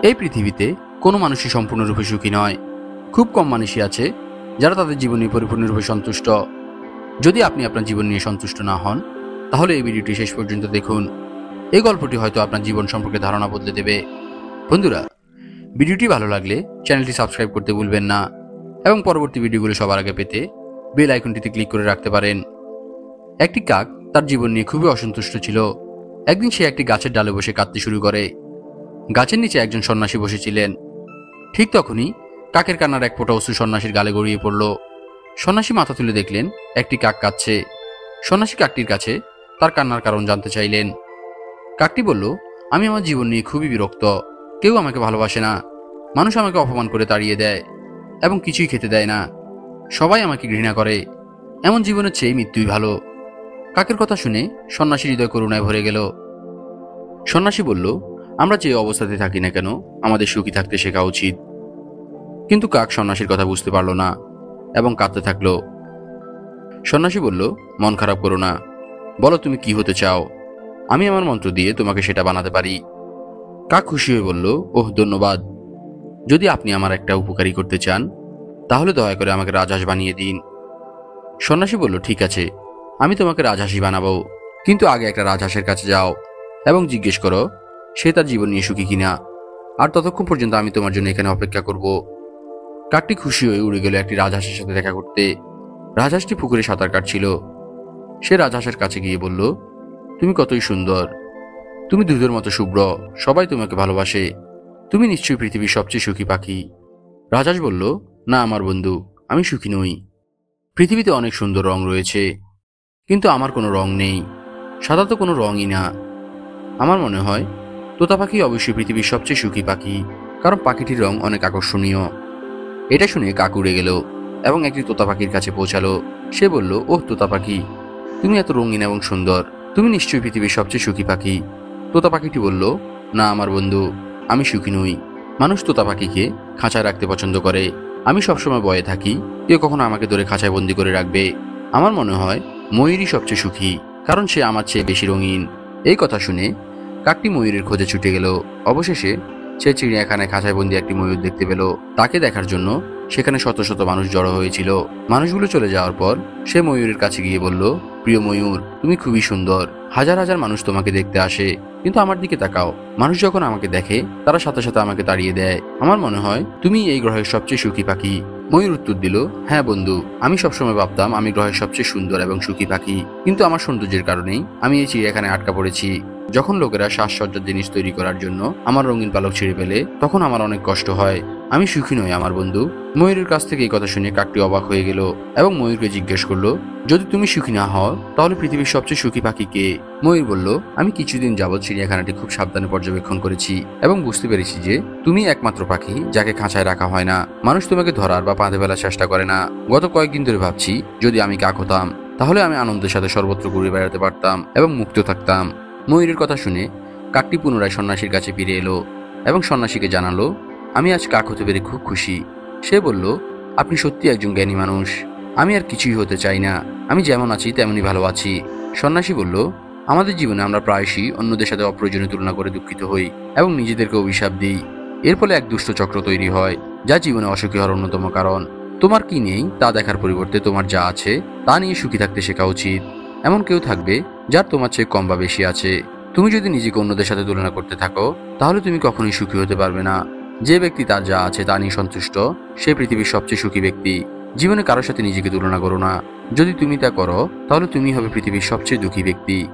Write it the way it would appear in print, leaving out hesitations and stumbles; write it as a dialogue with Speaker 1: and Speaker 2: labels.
Speaker 1: এই পৃথিবীতে কোনো মানুষই সম্পূর্ণরূপে সুখী নয়। খুব কম মানুষই আছে যারা তাদের জীবন নিয়ে পরিপূর্ণরূপে সন্তুষ্ট। যদি আপনি আপনার জীবন নিয়ে সন্তুষ্ট না হন, তাহলে এই ভিডিওটি শেষ পর্যন্ত দেখুন। এই গল্পটি হয়তো আপনার জীবন সম্পর্কে ধারণা বদলে দেবে। বন্ধুরা, ভিডিওটি ভালো লাগলে চ্যানেলটি সাবস্ক্রাইব করতে ভুলবেন না এবং পরবর্তী ভিডিওগুলো সবার আগে পেতে বেল আইকনটিতে ক্লিক করে রাখতে পারেন। একটি কাক তার জীবন নিয়ে খুবই অসন্তুষ্ট ছিল। একদিন সে একটি গাছের ডালে বসে কাঁদতে শুরু করে। গাছের নিচে একজন সন্ন্যাসী বসেছিলেন। ঠিক তখনই কাকের কান্নার এক ফোঁটা অশ্রু সন্ন্যাসীর গালে গড়িয়ে পড়ল। সন্ন্যাসী মাথা তুলে দেখলেন একটি কাক কাঁদছে। সন্ন্যাসী কাকটির কাছে তার কান্নার কারণ জানতে চাইলেন। কাকটি বলল, আমি আমার জীবন নিয়ে খুবই বিরক্ত। কেউ আমাকে ভালোবাসে না। মানুষ আমাকে অপমান করে তাড়িয়ে দেয় এবং কিছুই খেতে দেয় না। সবাই আমাকে ঘৃণা করে। এমন জীবনের চেয়ে মৃত্যুই ভালো। কাকের কথা শুনে সন্ন্যাসীর হৃদয় করুণায় ভরে গেল। সন্ন্যাসী বলল, আমরা যে অবস্থাতে থাকি না কেন, আমাদের সুখী থাকতে শেখা উচিত। কিন্তু কাক সন্ন্যাসীর কথা বুঝতে পারল না এবং কাঁদতে থাকল। সন্ন্যাসী বলল, মন খারাপ করো না, বলো তুমি কি হতে চাও। আমি আমার মন্ত্র দিয়ে তোমাকে সেটা বানাতে পারি। কাক খুশি হয়ে বলল, ওহ ধন্যবাদ। যদি আপনি আমার একটা উপকারী করতে চান, তাহলে দয়া করে আমাকে রাজহাঁস বানিয়ে দিন। সন্ন্যাসী বলল, ঠিক আছে, আমি তোমাকে রাজহাঁসই বানাবো। কিন্তু আগে একটা রাজহাঁসের কাছে যাও এবং জিজ্ঞেস করো সে তার জীবন নিয়ে সুখী কিনা। আর ততক্ষণ পর্যন্ত আমি তোমার জন্য এখানে অপেক্ষা করব। কাকটি খুশি হয়ে উড়ে গেল একটি রাজহাঁসের সাথে দেখা করতে। রাজহাঁসটি পুকুরে সাঁতার কাটছিল। সে রাজহাঁসের কাছে গিয়ে বলল, তুমি কতই সুন্দর। তুমি দুধের মতো শুভ্র। সবাই তোমাকে ভালোবাসে। তুমি নিশ্চয়ই পৃথিবীর সবচেয়ে সুখী পাখি। রাজহাঁস বলল, না আমার বন্ধু, আমি সুখী নই। পৃথিবীতে অনেক সুন্দর রং রয়েছে, কিন্তু আমার কোনো রং নেই। সাদা তো কোনো রঙই না। আমার মনে হয় তোতা পাখি অবশ্যই পৃথিবীর সবচেয়ে সুখী পাখি, কারণ পাখিটির রং অনেক আকর্ষণীয়। এটা শুনে কাক উড়ে গেল এবং একটি তোতা পাখির কাছে পৌঁছালো। সে বলল, ওহ তোতা পাখি, তুমি এত রঙিন এবং সুন্দর। তুমি নিশ্চয়ই পৃথিবীর সবচেয়ে সুখী পাখি। তোতা পাখিটি বলল, না আমার বন্ধু, আমি সুখী নই। মানুষ তোতা পাখিকে খাঁচায় রাখতে পছন্দ করে। আমি সবসময় ভয়ে থাকি কেউ কখনো আমাকে ধরে খাঁচায় বন্দি করে রাখবে। আমার মনে হয় ময়ূরই সবচেয়ে সুখী, কারণ সে আমার চেয়ে বেশি রঙিন। এই কথা শুনে কাকটি ময়ূরের খোঁজে ছুটে গেল। অবশেষে সে চিড়িয়াখানায় খাঁচায় বন্দি একটি ময়ূর দেখতে পেল। তাকে দেখার জন্য সেখানে শত শত মানুষ জড়ো হয়েছিল। মানুষগুলো চলে যাওয়ার পর সে ময়ূরের কাছে গিয়ে বলল, প্রিয় ময়ূর, তুমি খুবই সুন্দর। হাজার হাজার মানুষ তোমাকে দেখতে আসে, কিন্তু আমার দিকে তাকাও। মানুষ যখন আমাকে দেখে, তারা সাথে সাথে আমাকে তাড়িয়ে দেয়। আমার মনে হয় তুমি এই গ্রহের সবচেয়ে সুখী পাখি। ময়ূর উত্তর দিল, হ্যাঁ বন্ধু, আমি সবসময় ভাবতাম আমি গ্রহের সবচেয়ে সুন্দর এবং সুখী পাখি, কিন্তু আমার সৌন্দর্যের কারণেই আমি এই চিড়িয়াখানায় আটকা পড়েছি। যখন লোকেরা সাজসজ্জার জিনিস তৈরি করার জন্য আমার রঙিন পালক ছিঁড়ে ফেলে, তখন আমার অনেক কষ্ট হয়। আমি সুখী নই আমার বন্ধু। ময়ূরের কাছ থেকে এই কথা শুনে কাকটি অবাক হয়ে গেল এবং ময়ূরকে জিজ্ঞেস করলো, যদি তুমি সুখী না হও, তাহলে পৃথিবীর সবচেয়ে সুখী পাখি কে? ময়ূর বলল, আমি কিছুদিন যাবৎ চিড়িয়াখানাটি খুব সাবধানে পর্যবেক্ষণ করেছি এবং বুঝতে পেরেছি যে তুমি একমাত্র পাখি যাকে খাঁচায় রাখা হয় না। মানুষ তোমাকে ধরার বা বাঁধে ফেলার চেষ্টা করে না। গত কয়েকদিন ধরে ভাবছি, যদি আমি কাক হতাম, তাহলে আমি আনন্দের সাথে সর্বত্র ঘুরে বেড়াতে পারতাম এবং মুক্ত থাকতাম। ময়ূরের কথা শুনে কাকটি পুনরায় সন্ন্যাসীর কাছে ফিরে এলো এবং সন্ন্যাসীকে জানালো, আমি আজ কাক হতে পেরে খুব খুশি। সে বলল, আপনি সত্যি একজন জ্ঞানী মানুষ। আমি আর কিছুই হতে চাই না। আমি যেমন আছি তেমনই ভালো আছি। সন্ন্যাসী বলল, আমাদের জীবনে আমরা প্রায়শই অন্যদের সাথে অপ্রয়োজনীয় তুলনা করে দুঃখিত হই এবং নিজেদেরকে অভিশাপ দিই। এর ফলে এক দুষ্ট চক্র তৈরি হয়, যা জীবনে অসুখী হওয়ার অন্যতম কারণ। তোমার কি নেই তা দেখার পরিবর্তে তোমার যা আছে তা নিয়ে সুখী থাকতে শেখা উচিত। এমন কেউ থাকবে যার তোমার চেয়ে কম বা বেশি আছে। তুমি যদি নিজেকে অন্যদের সাথে তুলনা করতে থাকো, তাহলে তুমি কখনোই সুখী হতে পারবে না। যে ব্যক্তি তার যা আছে তা নিয়ে সন্তুষ্ট, সে পৃথিবীর সবচেয়ে সুখী ব্যক্তি। জীবনে কারোর সাথে নিজেকে তুলনা করো না। যদি তুমি তা করো, তাহলে তুমি হবে পৃথিবীর সবচেয়ে দুঃখী ব্যক্তি।